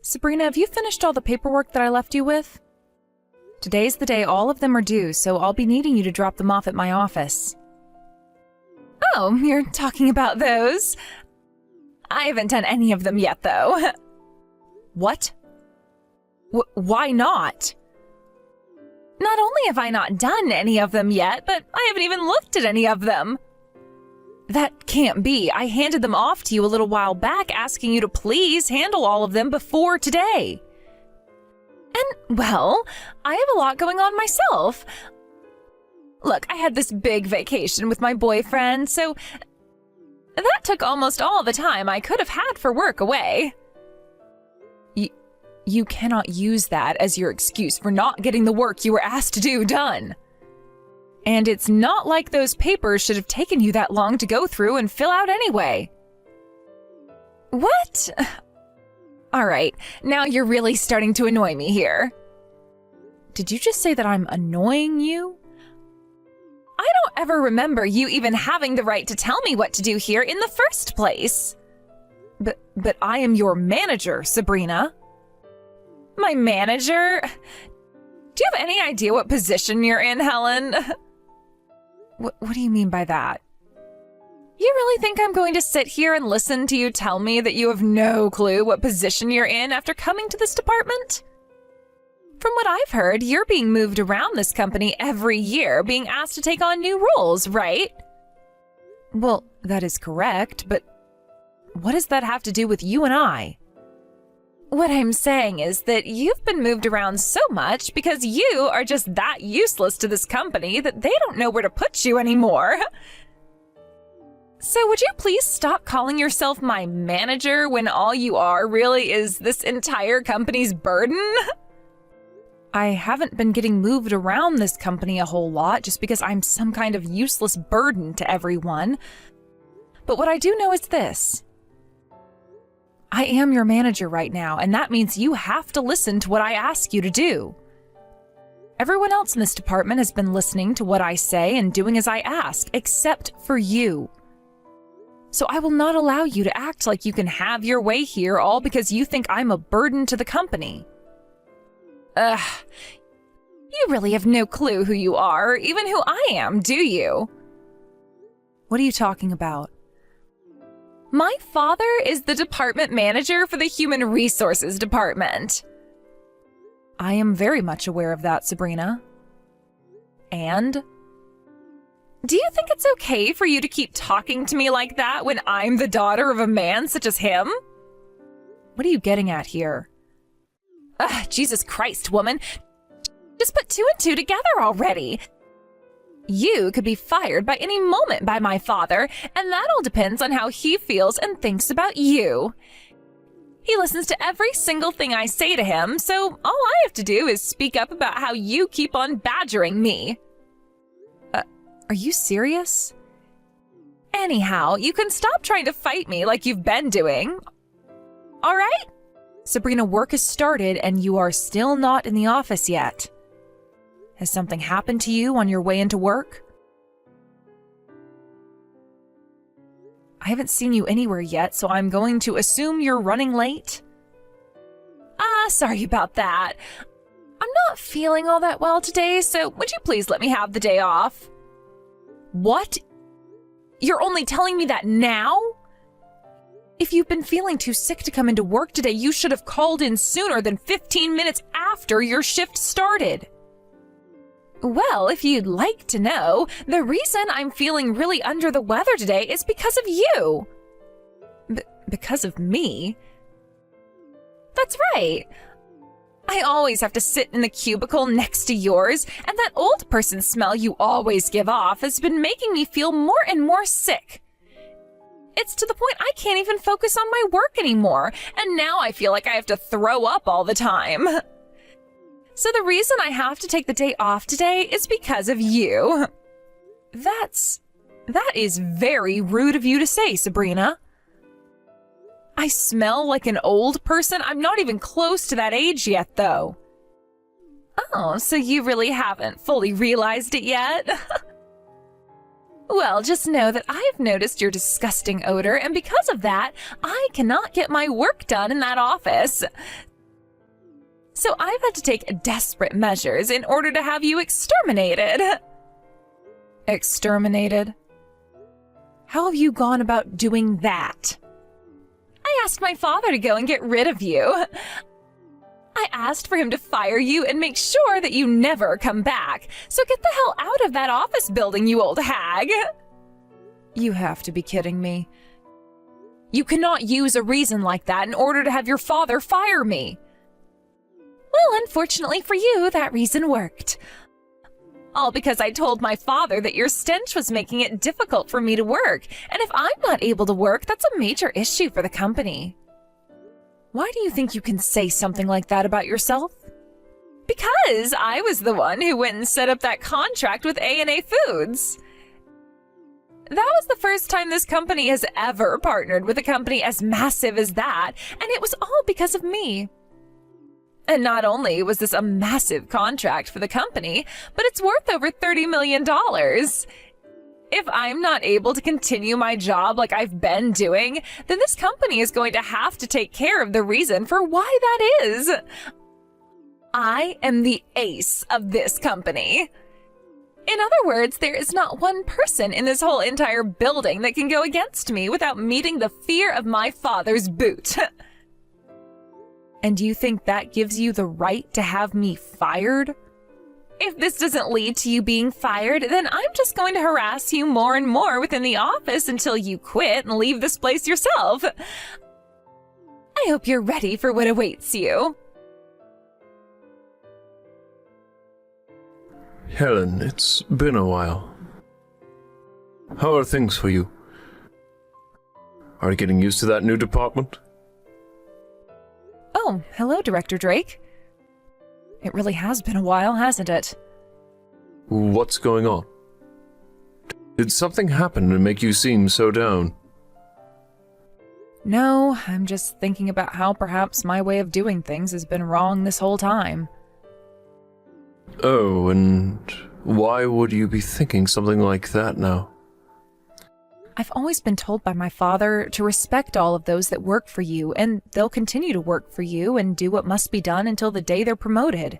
Sabrina, have you finished all the paperwork that I left you with? Today's the day all of them are due, so I'll be needing you to drop them off at my office. Oh, you're talking about those? I haven't done any of them yet, though. What? Why not? Not only have I not done any of them yet, but I haven't even looked at any of them. That can't be. I handed them off to you a little while back, asking you to please handle all of them before today. And, well, I have a lot going on myself. Look, I had this big vacation with my boyfriend, so that took almost all the time I could have had for work away. You cannot use that as your excuse for not getting the work you were asked to do done. And it's not like those papers should have taken you that long to go through and fill out anyway. What? All right, now you're really starting to annoy me here. Did you just say that I'm annoying you? I don't ever remember you even having the right to tell me what to do here in the first place. But I am your manager, Sabrina. My manager? Do you have any idea what position you're in, Helen? What do you mean by that? You really think I'm going to sit here and listen to you tell me that you have no clue what position you're in after coming to this department? From what I've heard, you're being moved around this company every year, being asked to take on new roles, right? Well, that is correct, but what does that have to do with you and I? What I'm saying is that you've been moved around so much because you are just that useless to this company that they don't know where to put you anymore. So would you please stop calling yourself my manager when all you are really is this entire company's burden? I haven't been getting moved around this company a whole lot just because I'm some kind of useless burden to everyone. But what I do know is this. I am your manager right now, and that means you have to listen to what I ask you to do. Everyone else in this department has been listening to what I say and doing as I ask, except for you. So I will not allow you to act like you can have your way here all because you think I'm a burden to the company. Ugh. You really have no clue who you are, or even who I am, do you? What are you talking about? My father is the department manager for the Human Resources Department. I am very much aware of that, Sabrina. And? Do you think it's okay for you to keep talking to me like that when I'm the daughter of a man such as him? What are you getting at here? Ugh, Jesus Christ, woman. Just put two and two together already. You could be fired by any moment by my father, and that all depends on how he feels and thinks about you. He listens to every single thing I say to him, so all I have to do is speak up about how you keep on badgering me. Are you serious? Anyhow, you can stop trying to fight me like you've been doing. All right? Sabrina, work has started and you are still not in the office yet. Has something happened to you on your way into work? I haven't seen you anywhere yet, so I'm going to assume you're running late. Sorry about that. I'm not feeling all that well today, so would you please let me have the day off? What? You're only telling me that now? If you've been feeling too sick to come into work today, you should have called in sooner than 15 minutes after your shift started. Well, if you'd like to know, the reason I'm feeling really under the weather today is because of you. Because of me? That's right. I always have to sit in the cubicle next to yours, and that old person smell you always give off has been making me feel more and more sick. It's to the point I can't even focus on my work anymore, and now I feel like I have to throw up all the time. So the reason I have to take the day off today is because of you. That is very rude of you to say, Sabrina. I smell like an old person? I'm not even close to that age yet, though. Oh, so you really haven't fully realized it yet? Well, just know that I've noticed your disgusting odor, and because of that, I cannot get my work done in that office. So I've had to take desperate measures in order to have you exterminated. Exterminated? How have you gone about doing that? I asked my father to go and get rid of you. I asked for him to fire you and make sure that you never come back. So get the hell out of that office building, you old hag. You have to be kidding me. You cannot use a reason like that in order to have your father fire me. Well, unfortunately for you, that reason worked. All because I told my father that your stench was making it difficult for me to work, and if I'm not able to work, that's a major issue for the company. Why do you think you can say something like that about yourself? Because I was the one who went and set up that contract with A&A Foods. That was the first time this company has ever partnered with a company as massive as that, and it was all because of me. And not only was this a massive contract for the company, but it's worth over $30 million. If I'm not able to continue my job like I've been doing, then this company is going to have to take care of the reason for why that is. I am the ace of this company. In other words, there is not one person in this whole entire building that can go against me without meeting the fear of my father's boot. And you think that gives you the right to have me fired? If this doesn't lead to you being fired, then I'm just going to harass you more and more within the office until you quit and leave this place yourself. I hope you're ready for what awaits you. Helen, it's been a while. How are things for you? Are you getting used to that new department? Oh, hello, Director Drake. It really has been a while, hasn't it? What's going on? Did something happen to make you seem so down? No, I'm just thinking about how perhaps my way of doing things has been wrong this whole time. Oh, and why would you be thinking something like that now? I've always been told by my father to respect all of those that work for you, and they'll continue to work for you and do what must be done until the day they're promoted.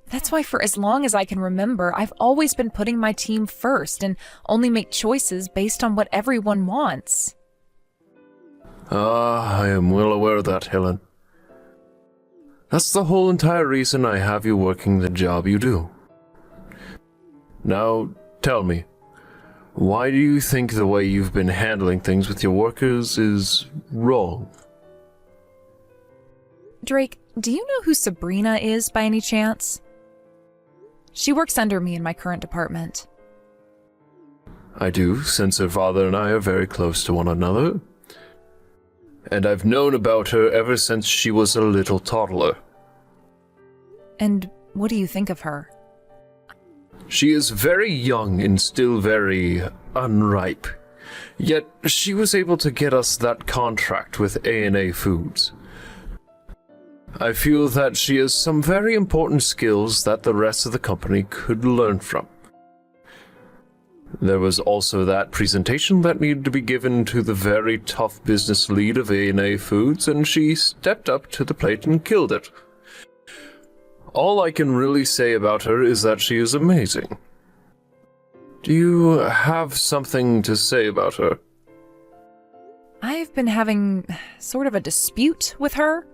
That's why for as long as I can remember, I've always been putting my team first and only make choices based on what everyone wants. I am well aware of that, Helen. That's the whole entire reason I have you working the job you do. Now, tell me, why do you think the way you've been handling things with your workers is wrong? Drake, do you know who Sabrina is by any chance? She works under me in my current department. I do, since her father and I are very close to one another. And I've known about her ever since she was a little toddler. And what do you think of her? She is very young and still very unripe. Yet she was able to get us that contract with A&A Foods. I feel that she has some very important skills that the rest of the company could learn from. There was also that presentation that needed to be given to the very tough business lead of A&A Foods, and she stepped up to the plate and killed it. All I can really say about her is that she is amazing. Do you have something to say about her? I've been having sort of a dispute with her.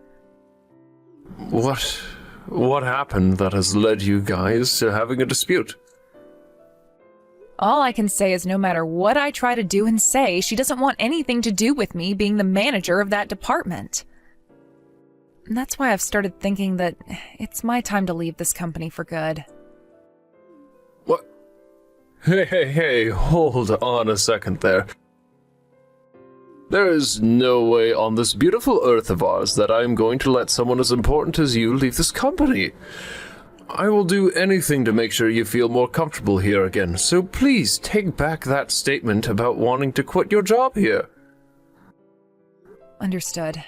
What happened that has led you guys to having a dispute? All I can say is no matter what I try to do and say, she doesn't want anything to do with me being the manager of that department. And that's why I've started thinking that it's my time to leave this company for good. What? Hey, hold on a second there. There is no way on this beautiful earth of ours that I'm going to let someone as important as you leave this company. I will do anything to make sure you feel more comfortable here again, so please take back that statement about wanting to quit your job here. Understood.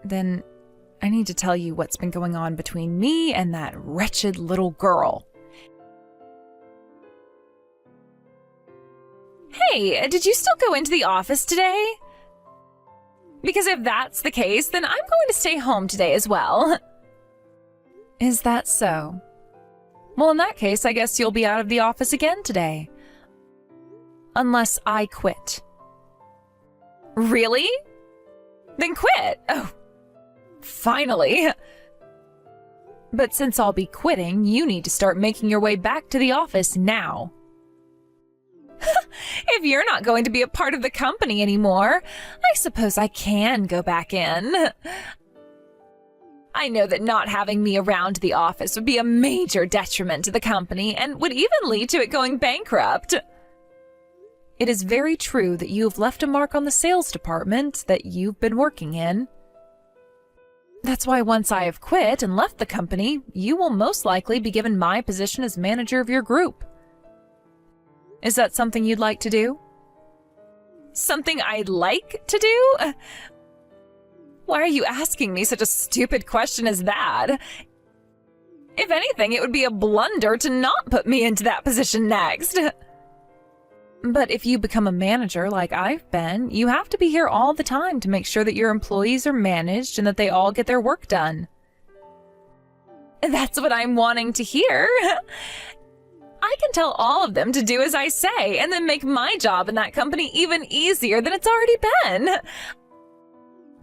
Then I need to tell you what's been going on between me and that wretched little girl. Hey, did you still go into the office today? Because if that's the case, then I'm going to stay home today as well. Is that so? Well, in that case, I guess you'll be out of the office again today. Unless I quit. Really? Then quit! Oh, finally! But since I'll be quitting, you need to start making your way back to the office now. If you're not going to be a part of the company anymore, I suppose I can go back in. I know that not having me around the office would be a major detriment to the company and would even lead to it going bankrupt. It is very true that you have left a mark on the sales department that you've been working in. That's why once I have quit and left the company, you will most likely be given my position as manager of your group. Is that something you'd like to do? Something I'd like to do? Why are you asking me such a stupid question as that? If anything, it would be a blunder to not put me into that position next. But if you become a manager like I've been, you have to be here all the time to make sure that your employees are managed and that they all get their work done. That's what I'm wanting to hear. I can tell all of them to do as I say and then make my job in that company even easier than it's already been.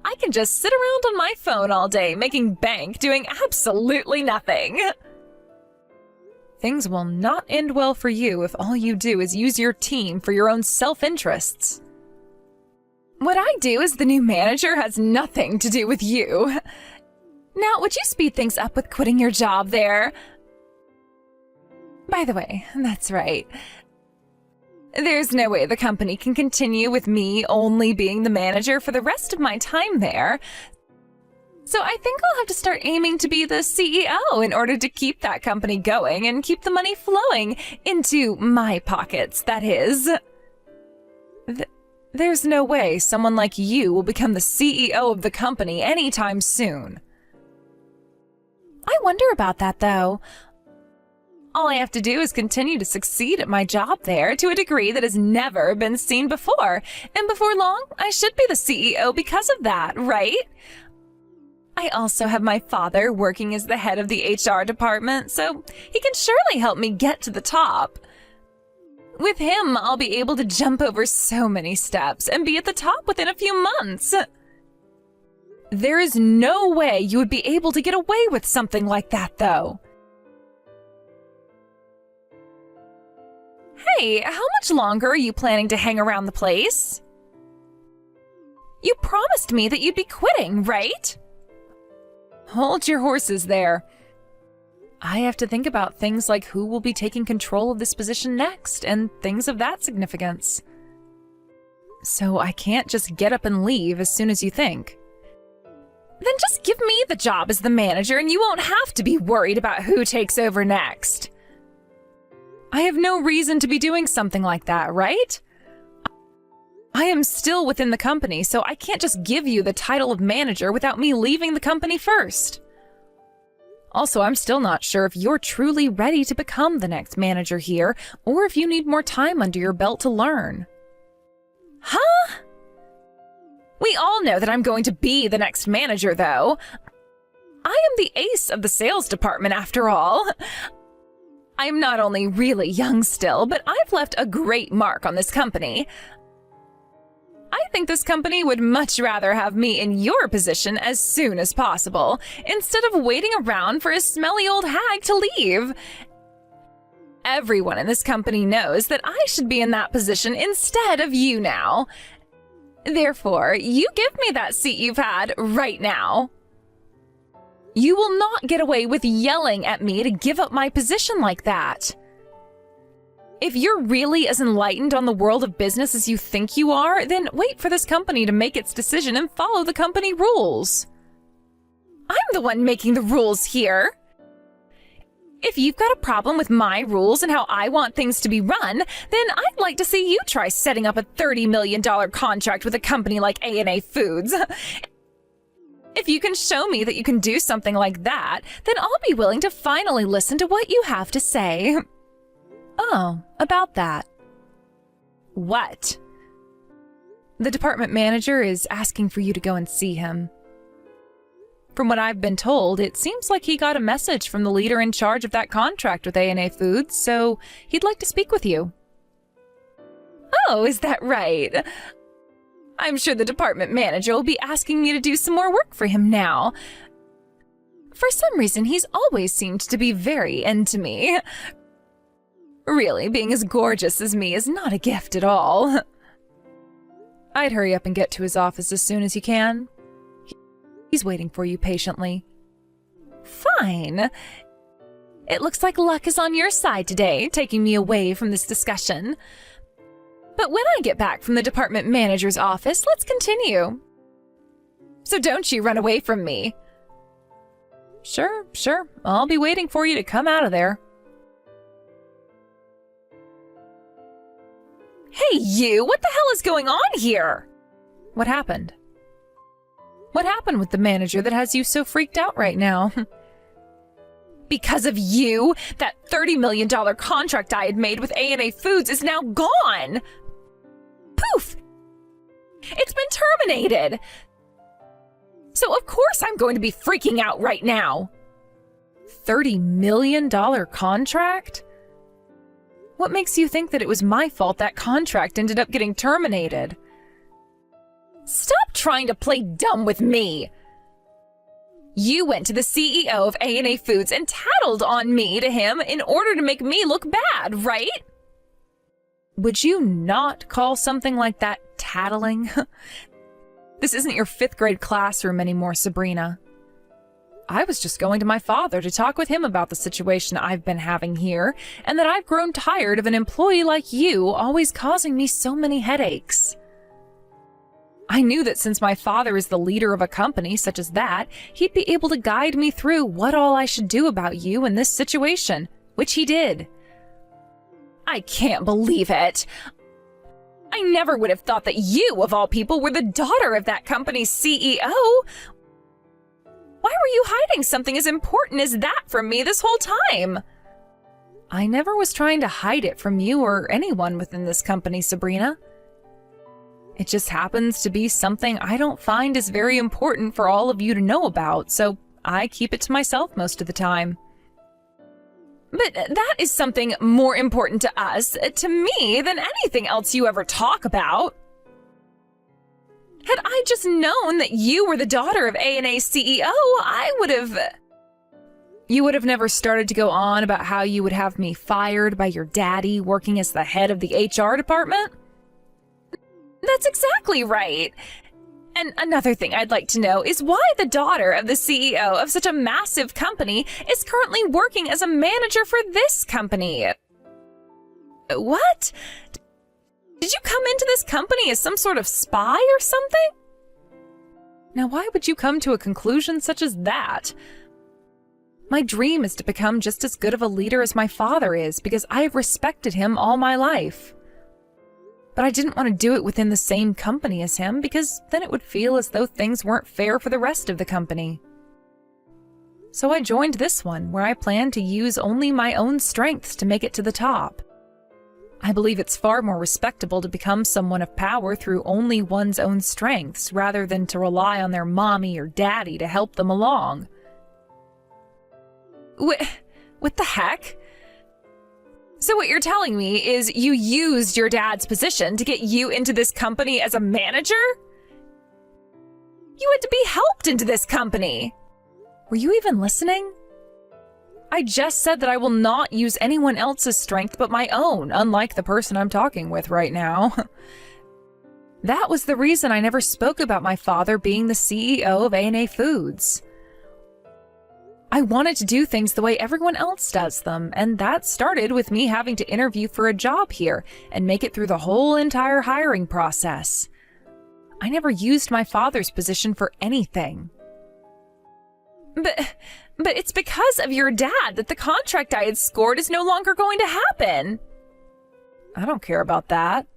I can just sit around on my phone all day making bank doing absolutely nothing. Things will not end well for you if all you do is use your team for your own self-interests. What I do as the new manager has nothing to do with you. Now, would you speed things up with quitting your job there? By the way, that's right. There's no way the company can continue with me only being the manager for the rest of my time there. So I think I'll have to start aiming to be the CEO in order to keep that company going and keep the money flowing into my pockets, that is. There's no way someone like you will become the CEO of the company anytime soon. I wonder about that, though. All I have to do is continue to succeed at my job there to a degree that has never been seen before. And before long, I should be the CEO because of that, right? I also have my father working as the head of the HR department, so he can surely help me get to the top. With him, I'll be able to jump over so many steps and be at the top within a few months. There is no way you would be able to get away with something like that, though. Hey, how much longer are you planning to hang around the place? You promised me that you'd be quitting, right? Hold your horses there. I have to think about things like who will be taking control of this position next and things of that significance. So I can't just get up and leave as soon as you think. Then just give me the job as the manager and you won't have to be worried about who takes over next. I have no reason to be doing something like that, right? I am still within the company, so I can't just give you the title of manager without me leaving the company first. Also, I'm still not sure if you're truly ready to become the next manager here, or if you need more time under your belt to learn. Huh? We all know that I'm going to be the next manager, though. I am the ace of the sales department, after all. I'm not only really young still, but I've left a great mark on this company. I think this company would much rather have me in your position as soon as possible, instead of waiting around for a smelly old hag to leave. Everyone in this company knows that I should be in that position instead of you now. Therefore, you give me that seat you've had right now. You will not get away with yelling at me to give up my position like that. If you're really as enlightened on the world of business as you think you are, then wait for this company to make its decision and follow the company rules. I'm the one making the rules here. If you've got a problem with my rules and how I want things to be run, then I'd like to see you try setting up a $30 million contract with a company like A&A Foods. If you can show me that you can do something like that, then I'll be willing to finally listen to what you have to say. Oh, about that. What? The department manager is asking for you to go and see him. From what I've been told, it seems like he got a message from the leader in charge of that contract with A&A Foods, so he'd like to speak with you. Oh, is that right? I'm sure the department manager will be asking me to do some more work for him now. For some reason, he's always seemed to be very into me. Really, being as gorgeous as me is not a gift at all. I'd hurry up and get to his office as soon as you can. He's waiting for you patiently. Fine. It looks like luck is on your side today, taking me away from this discussion. But when I get back from the department manager's office, let's continue. So don't you run away from me. Sure. I'll be waiting for you to come out of there. Hey, you! What the hell is going on here? What happened? What happened with the manager that has you so freaked out right now? Because of you, that $30 million contract I had made with A&A Foods is now gone! Poof! It's been terminated! So of course I'm going to be freaking out right now! $30 million contract? What makes you think that it was my fault that contract ended up getting terminated? Stop trying to play dumb with me! You went to the CEO of A&A Foods and tattled on me to him in order to make me look bad, right? Would you not call something like that tattling? This isn't your 5th grade classroom anymore, Sabrina. I was just going to my father to talk with him about the situation I've been having here, and that I've grown tired of an employee like you always causing me so many headaches. I knew that since my father is the leader of a company such as that, he'd be able to guide me through what all I should do about you in this situation, which he did. I can't believe it. I never would have thought that you, of all people, were the daughter of that company's CEO. Why were you hiding something as important as that from me this whole time? I never was trying to hide it from you or anyone within this company, Sabrina. It just happens to be something I don't find is very important for all of you to know about, so I keep it to myself most of the time. But that is something more important to us, to me, than anything else you ever talk about. Had I just known that you were the daughter of A&A CEO, I would have... You would have never started to go on about how you would have me fired by your daddy working as the head of the HR department? That's exactly right. And another thing I'd like to know is why the daughter of the CEO of such a massive company is currently working as a manager for this company. What? Did you come into this company as some sort of spy or something? Now, why would you come to a conclusion such as that? My dream is to become just as good of a leader as my father is because I have respected him all my life. But I didn't want to do it within the same company as him because then it would feel as though things weren't fair for the rest of the company. So I joined this one where I plan to use only my own strengths to make it to the top. I believe it's far more respectable to become someone of power through only one's own strengths rather than to rely on their mommy or daddy to help them along. What the heck? So what you're telling me is you used your dad's position to get you into this company as a manager? You had to be helped into this company. Were you even listening? I just said that I will not use anyone else's strength but my own, unlike the person I'm talking with right now. That was the reason I never spoke about my father being the CEO of A&A Foods. I wanted to do things the way everyone else does them, and that started with me having to interview for a job here and make it through the whole entire hiring process. I never used my father's position for anything. But it's because of your dad that the contract I had scored is no longer going to happen. I don't care about that.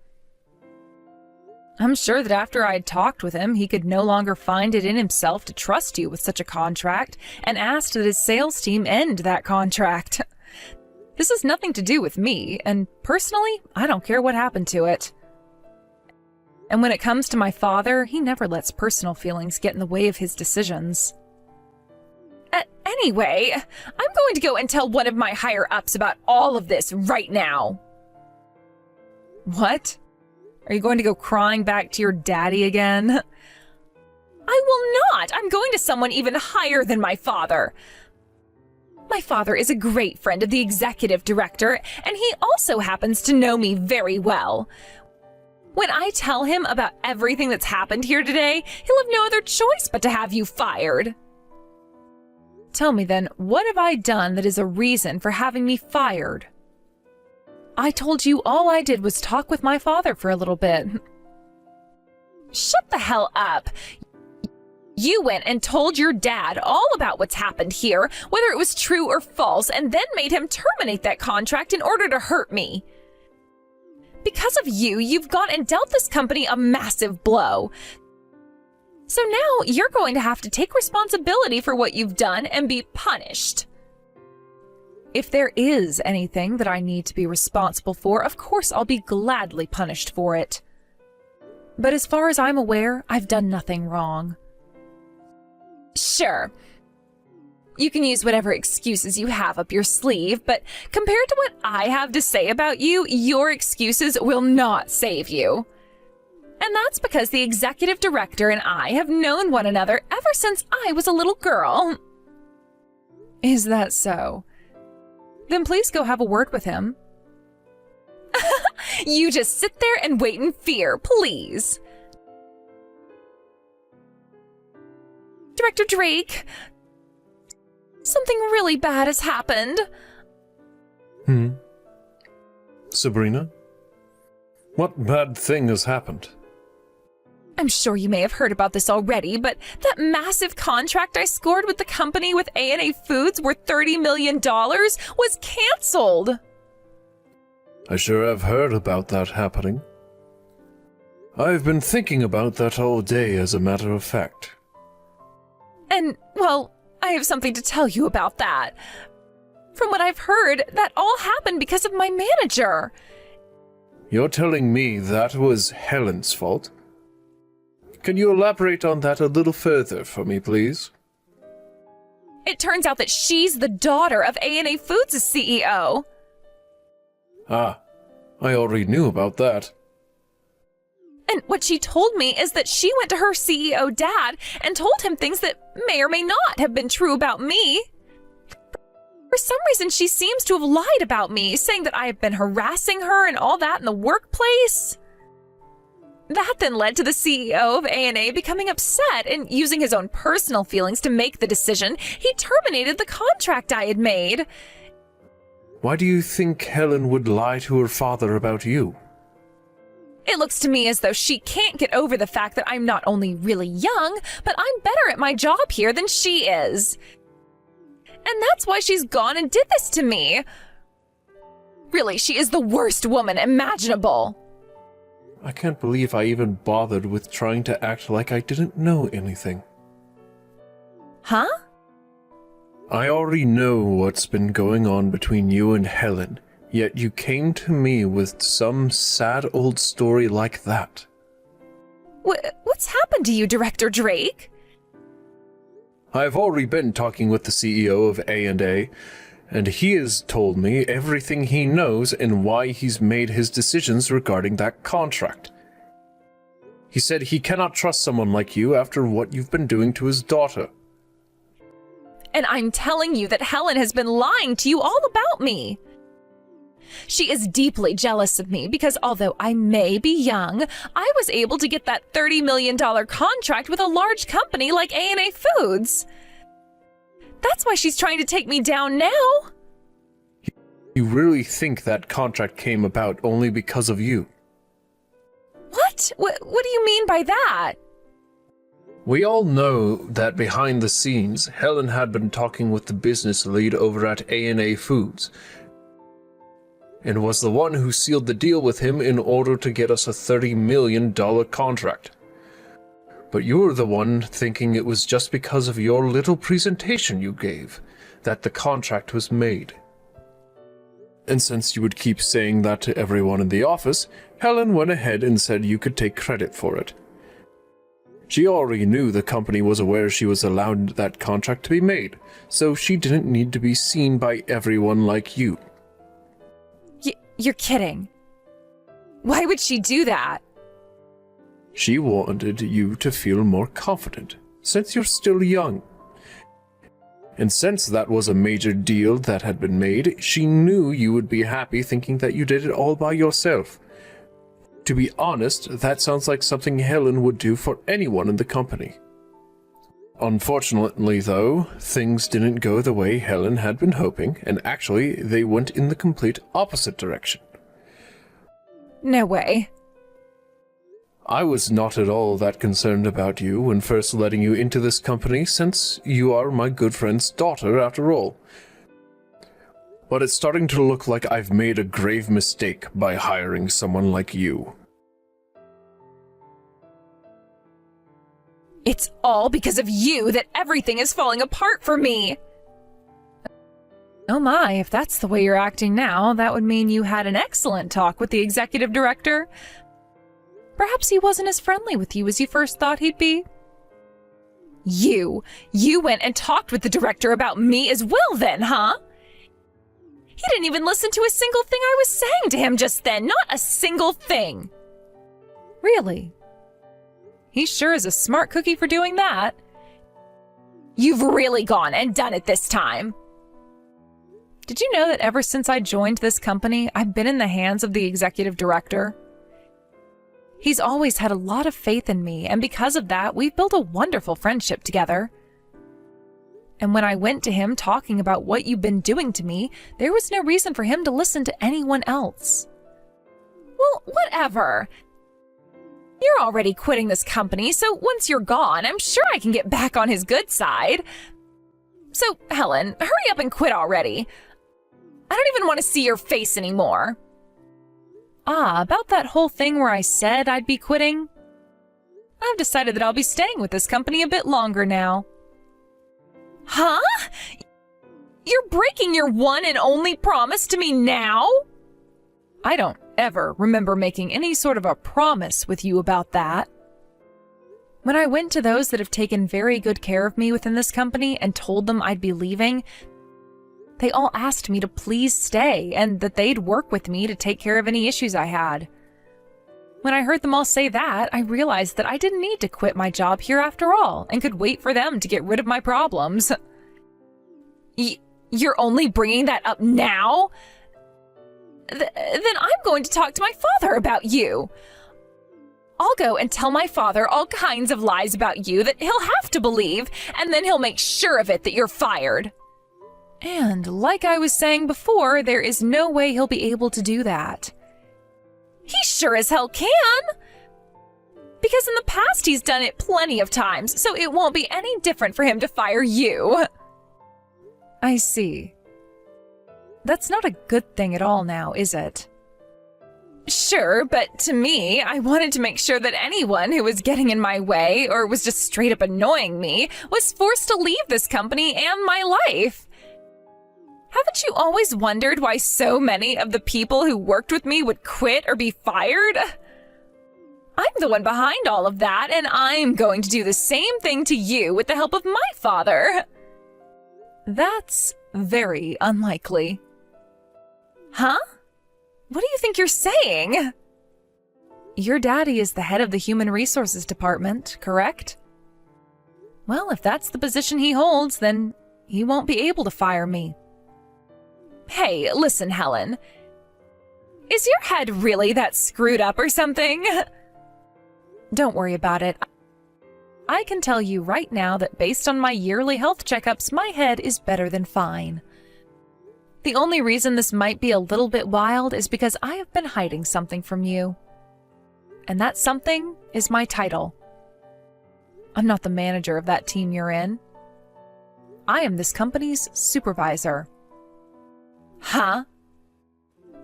I'm sure that after I had talked with him, he could no longer find it in himself to trust you with such a contract and asked that his sales team end that contract. This has nothing to do with me, and personally, I don't care what happened to it. And when it comes to my father, he never lets personal feelings get in the way of his decisions. Anyway, I'm going to go and tell one of my higher-ups about all of this right now. What? Are you going to go crying back to your daddy again? I will not! I'm going to someone even higher than my father. My father is a great friend of the executive director, and he also happens to know me very well. When I tell him about everything that's happened here today, he'll have no other choice but to have you fired. Tell me then, what have I done that is a reason for having me fired? I told you all I did was talk with my father for a little bit. Shut the hell up! You went and told your dad all about what's happened here, whether it was true or false, and then made him terminate that contract in order to hurt me. Because of you, you've gone and dealt this company a massive blow. So now you're going to have to take responsibility for what you've done and be punished. If there is anything that I need to be responsible for, of course I'll be gladly punished for it. But as far as I'm aware, I've done nothing wrong. Sure. You can use whatever excuses you have up your sleeve, but compared to what I have to say about you, your excuses will not save you. And that's because the executive director and I have known one another ever since I was a little girl. Is that so? Then please go have a word with him. You just sit there and wait in fear, please. Director Drake, something really bad has happened. Sabrina? What bad thing has happened? I'm sure you may have heard about this already, but that massive contract I scored with the company with A&A Foods worth $30 million was canceled. I sure have heard about that happening. I've been thinking about that all day, as a matter of fact. And, well, I have something to tell you about that. From what I've heard, that all happened because of my manager. You're telling me that was Helen's fault? Can you elaborate on that a little further for me, please? It turns out that she's the daughter of A&A Foods' CEO. Ah, I already knew about that. And what she told me is that she went to her CEO dad and told him things that may or may not have been true about me. For some reason, she seems to have lied about me, saying that I have been harassing her and all that in the workplace. That then led to the CEO of A&A becoming upset and using his own personal feelings to make the decision. He terminated the contract I had made. Why do you think Helen would lie to her father about you? It looks to me as though she can't get over the fact that I'm not only really young, but I'm better at my job here than she is. And that's why she's gone and did this to me. Really, she is the worst woman imaginable. I can't believe I even bothered with trying to act like I didn't know anything. Huh? I already know what's been going on between you and Helen, yet you came to me with some sad old story like that. What's happened to you, Director Drake? I've already been talking with the CEO of A&A, and he has told me everything he knows and why he's made his decisions regarding that contract. He said he cannot trust someone like you after what you've been doing to his daughter. And I'm telling you that Helen has been lying to you all about me. She is deeply jealous of me because although I may be young, I was able to get that $30 million contract with a large company like A&A Foods. That's why she's trying to take me down now. You really think that contract came about only because of you? What? What do you mean by that? We all know that behind the scenes, Helen had been talking with the business lead over at A&A Foods, and was the one who sealed the deal with him in order to get us a $30 million contract. But you're the one thinking it was just because of your little presentation you gave that the contract was made. And since you would keep saying that to everyone in the office, Helen went ahead and said you could take credit for it. She already knew the company was aware she was allowed that contract to be made, so she didn't need to be seen by everyone like you. You're kidding. Why would she do that? She wanted you to feel more confident, since you're still young. And since that was a major deal that had been made, she knew you would be happy thinking that you did it all by yourself. To be honest, that sounds like something Helen would do for anyone in the company. Unfortunately, though, things didn't go the way Helen had been hoping, and actually, they went in the complete opposite direction. No way. I was not at all that concerned about you when first letting you into this company, since you are my good friend's daughter after all. But it's starting to look like I've made a grave mistake by hiring someone like you. It's all because of you that everything is falling apart for me. Oh my, if that's the way you're acting now, that would mean you had an excellent talk with the executive director. Perhaps he wasn't as friendly with you as you first thought he'd be. You went and talked with the director about me as well then, huh? He didn't even listen to a single thing I was saying to him just then, not a single thing. Really? He sure is a smart cookie for doing that. You've really gone and done it this time. Did you know that ever since I joined this company, I've been in the hands of the executive director? He's always had a lot of faith in me, and because of that, we've built a wonderful friendship together. And when I went to him talking about what you've been doing to me, there was no reason for him to listen to anyone else. Well, whatever. You're already quitting this company, so once you're gone, I'm sure I can get back on his good side. So, Helen, hurry up and quit already. I don't even want to see your face anymore. About that whole thing where I said I'd be quitting? I've decided that I'll be staying with this company a bit longer now. Huh? You're breaking your one and only promise to me now? I don't ever remember making any sort of a promise with you about that. When I went to those that have taken very good care of me within this company and told them I'd be leaving, they all asked me to please stay and that they'd work with me to take care of any issues I had. When I heard them all say that, I realized that I didn't need to quit my job here after all and could wait for them to get rid of my problems. You're only bringing that up now? Then I'm going to talk to my father about you. I'll go and tell my father all kinds of lies about you that he'll have to believe, and then he'll make sure of it that you're fired. And like I was saying before, there is no way he'll be able to do that. He sure as hell can! Because in the past he's done it plenty of times, so it won't be any different for him to fire you. I see. That's not a good thing at all now, is it? Sure, but to me, I wanted to make sure that anyone who was getting in my way or was just straight up annoying me was forced to leave this company and my life. Haven't you always wondered why so many of the people who worked with me would quit or be fired? I'm the one behind all of that, and I'm going to do the same thing to you with the help of my father. That's very unlikely. Huh? What do you think you're saying? Your daddy is the head of the Human Resources Department, correct? Well, if that's the position he holds, then he won't be able to fire me. Hey, listen, Helen. Is your head really that screwed up or something? Don't worry about it. I can tell you right now that based on my yearly health checkups, my head is better than fine. The only reason this might be a little bit wild is because I have been hiding something from you. And that something is my title. I'm not the manager of that team you're in. I am this company's supervisor. Huh?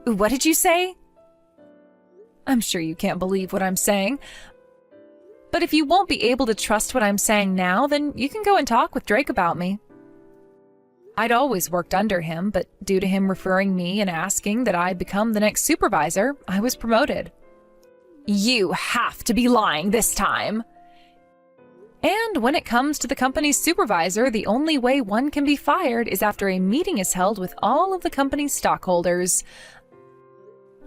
What did you say? I'm sure you can't believe what I'm saying. But if you won't be able to trust what I'm saying now, then you can go and talk with Drake about me. I'd always worked under him, but due to him referring me and asking that I become the next supervisor, I was promoted. You have to be lying this time. And when it comes to the company's supervisor, the only way one can be fired is after a meeting is held with all of the company's stockholders.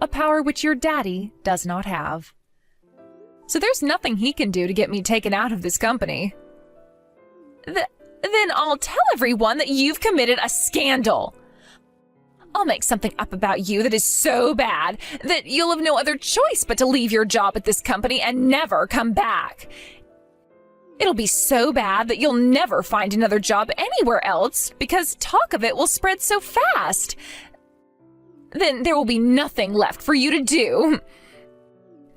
A power which your daddy does not have. So there's nothing he can do to get me taken out of this company. Then I'll tell everyone that you've committed a scandal. I'll make something up about you that is so bad that you'll have no other choice but to leave your job at this company and never come back. It'll be so bad that you'll never find another job anywhere else because talk of it will spread so fast. Then there will be nothing left for you to do.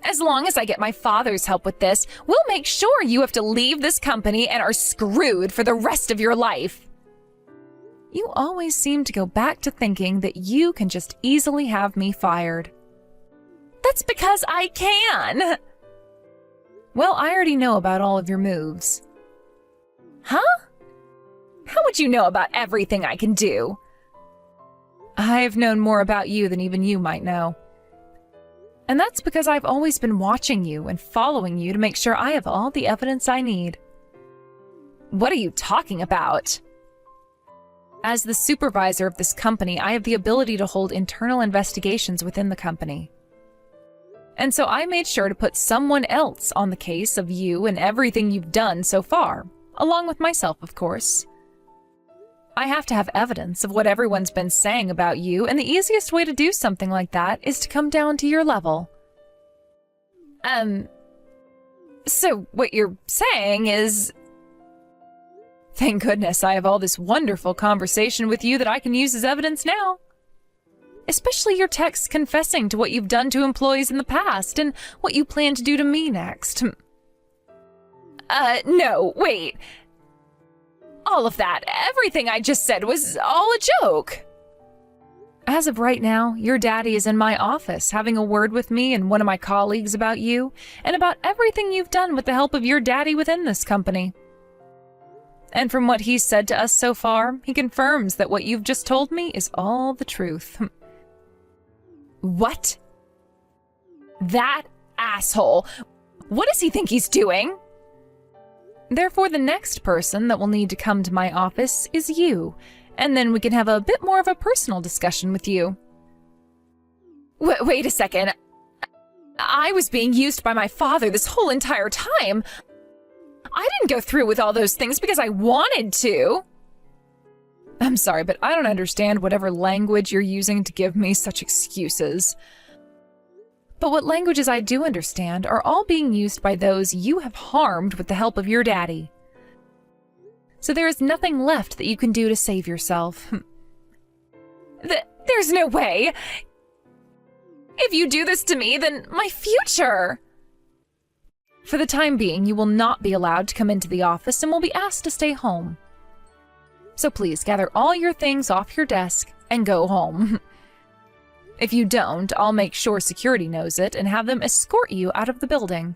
As long as I get my father's help with this, we'll make sure you have to leave this company and are screwed for the rest of your life. You always seem to go back to thinking that you can just easily have me fired. That's because I can. Well, I already know about all of your moves. Huh? How would you know about everything I can do? I've known more about you than even you might know. And that's because I've always been watching you and following you to make sure I have all the evidence I need. What are you talking about? As the supervisor of this company, I have the ability to hold internal investigations within the company. And so I made sure to put someone else on the case of you and everything you've done so far, along with myself, of course. I have to have evidence of what everyone's been saying about you, and the easiest way to do something like that is to come down to your level. So what you're saying is... Thank goodness I have all this wonderful conversation with you that I can use as evidence now. Especially your texts confessing to what you've done to employees in the past and what you plan to do to me next. No, wait. All of that, everything I just said was all a joke. As of right now, your daddy is in my office having a word with me and one of my colleagues about you and about everything you've done with the help of your daddy within this company. And from what he's said to us so far, he confirms that what you've just told me is all the truth. What? That asshole. What does he think he's doing? Therefore, the next person that will need to come to my office is you, and then we can have a bit more of a personal discussion with you. Wait a second. I was being used by my father this whole entire time. I didn't go through with all those things because I wanted to. I'm sorry, but I don't understand whatever language you're using to give me such excuses. But what languages I do understand are all being used by those you have harmed with the help of your daddy. So there is nothing left that you can do to save yourself. There's no way. If you do this to me, then my future... For the time being, you will not be allowed to come into the office and will be asked to stay home. So please gather all your things off your desk and go home. If you don't, I'll make sure security knows it and have them escort you out of the building.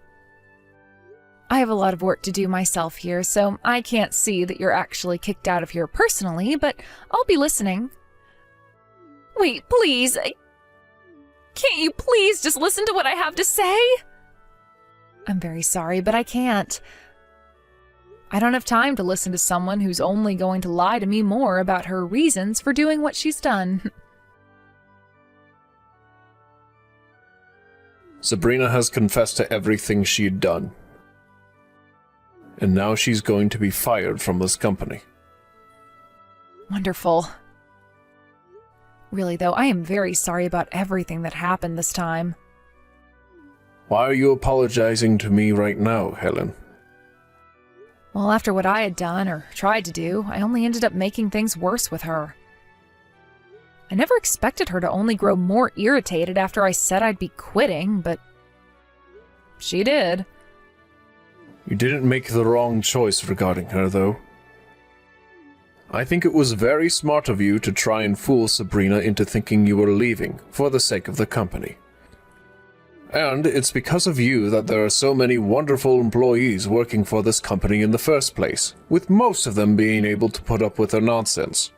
I have a lot of work to do myself here, so I can't see that you're actually kicked out of here personally, but I'll be listening. Wait, please. Can't you please just listen to what I have to say? I'm very sorry, but I can't. I don't have time to listen to someone who's only going to lie to me more about her reasons for doing what she's done. Sabrina has confessed to everything she'd done. And now she's going to be fired from this company. Wonderful. Really, though, I am very sorry about everything that happened this time. Why are you apologizing to me right now, Helen? Well, after what I had done, or tried to do, I only ended up making things worse with her. I never expected her to only grow more irritated after I said I'd be quitting, but she did. You didn't make the wrong choice regarding her, though. I think it was very smart of you to try and fool Sabrina into thinking you were leaving for the sake of the company. And it's because of you that there are so many wonderful employees working for this company in the first place, with most of them being able to put up with her nonsense.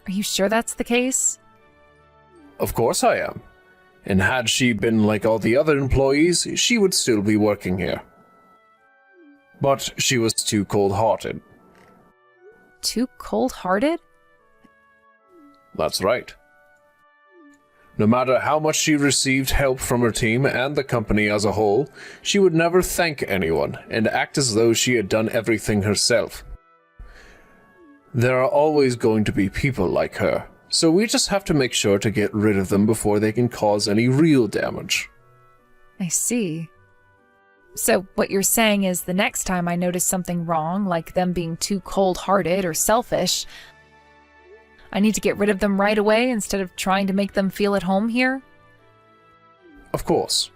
Are you sure that's the case? Of course I am. And had she been like all the other employees, she would still be working here. But she was too cold-hearted. Too cold-hearted? That's right. No matter how much she received help from her team and the company as a whole, she would never thank anyone and act as though she had done everything herself. There are always going to be people like her, so we just have to make sure to get rid of them before they can cause any real damage. I see. So what you're saying is the next time I notice something wrong, like them being too cold-hearted or selfish, I need to get rid of them right away instead of trying to make them feel at home here? Of course.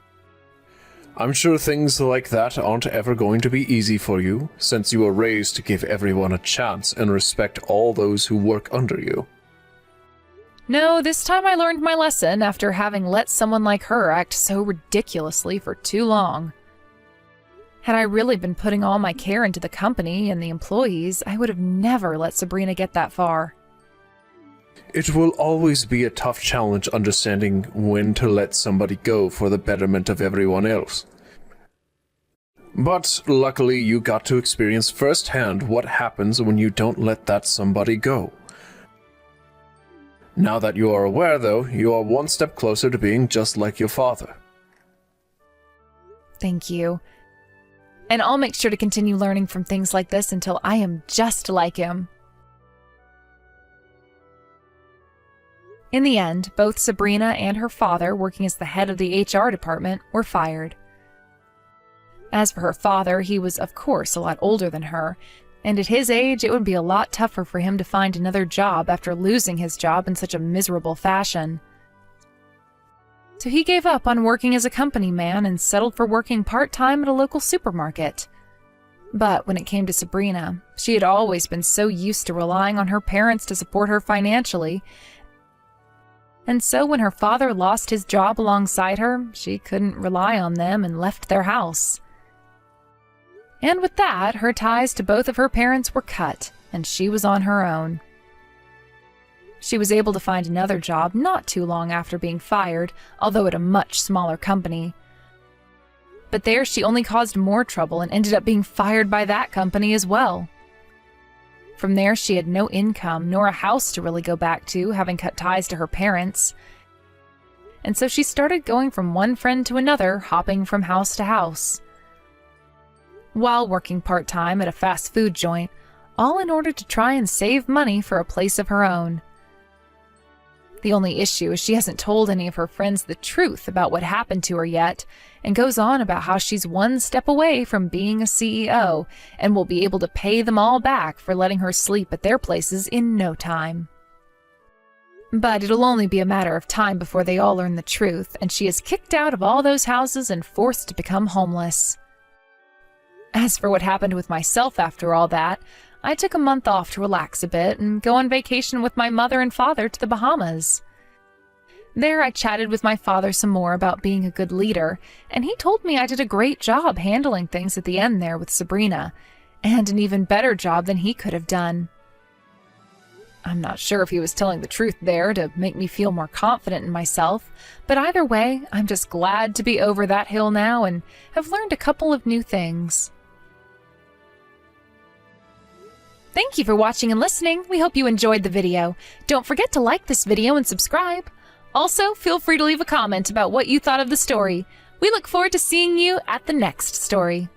I'm sure things like that aren't ever going to be easy for you, since you were raised to give everyone a chance and respect all those who work under you. No, this time I learned my lesson after having let someone like her act so ridiculously for too long. Had I really been putting all my care into the company and the employees, I would have never let Sabrina get that far. It will always be a tough challenge understanding when to let somebody go for the betterment of everyone else. But luckily you got to experience firsthand what happens when you don't let that somebody go. Now that you are aware, though, you are one step closer to being just like your father. Thank you. And I'll make sure to continue learning from things like this until I am just like him. In the end, both Sabrina and her father, working as the head of the HR department, were fired. As for her father, he was of course a lot older than her, and at his age it would be a lot tougher for him to find another job after losing his job in such a miserable fashion. So he gave up on working as a company man and settled for working part-time at a local supermarket. But when it came to Sabrina, she had always been so used to relying on her parents to support her financially, and so when her father lost his job alongside her, she couldn't rely on them and left their house. And with that, her ties to both of her parents were cut, and she was on her own. She was able to find another job not too long after being fired, although at a much smaller company. But there she only caused more trouble and ended up being fired by that company as well. From there, she had no income nor a house to really go back to, having cut ties to her parents. And so she started going from one friend to another, hopping from house to house, while working part-time at a fast food joint, all in order to try and save money for a place of her own. The only issue is she hasn't told any of her friends the truth about what happened to her yet, and goes on about how she's one step away from being a CEO and will be able to pay them all back for letting her sleep at their places in no time. But it'll only be a matter of time before they all learn the truth, and she is kicked out of all those houses and forced to become homeless. As for what happened with myself after all that, I took a month off to relax a bit and go on vacation with my mother and father to the Bahamas. There I chatted with my father some more about being a good leader, and he told me I did a great job handling things at the end there with Sabrina, and an even better job than he could have done. I'm not sure if he was telling the truth there to make me feel more confident in myself, but either way, I'm just glad to be over that hill now and have learned a couple of new things. Thank you for watching and listening. We hope you enjoyed the video. Don't forget to like this video and subscribe. Also, feel free to leave a comment about what you thought of the story. We look forward to seeing you at the next story.